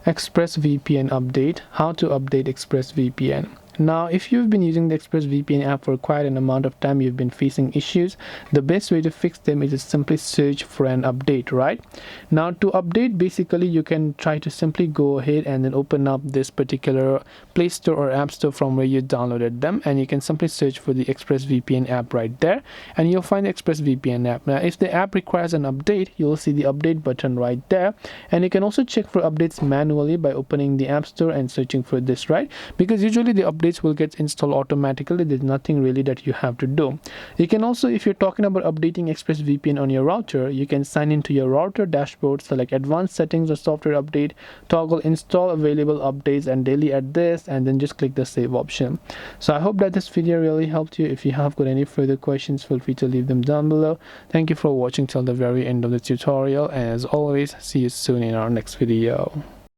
ExpressVPN update. How to update ExpressVPN. Now, if you've been using the ExpressVPN app for quite an amount of time, you've been facing issues, the best way to fix them is to simply search for an update, right? Now, to update, basically, you can try to simply go ahead and then open up this particular Play Store or App Store from where you downloaded them, and you can simply search for the ExpressVPN app right there, and you'll find the ExpressVPN app. Now, if the app requires an update, you'll see the update button right there, and you can also check for updates manually by opening the App Store and searching for this, right? Because usually the updates will get installed automatically. There's nothing really that you have to do. You can also, if you're talking about updating ExpressVPN on your router, you can sign into your router dashboard, select advanced settings or software update, toggle install available updates and daily add this, and then just click the save option. So I hope that this video really helped you. If you have got any further questions, feel free to leave them down below. Thank you for watching till the very end of the tutorial, and as always, see you soon in our next video.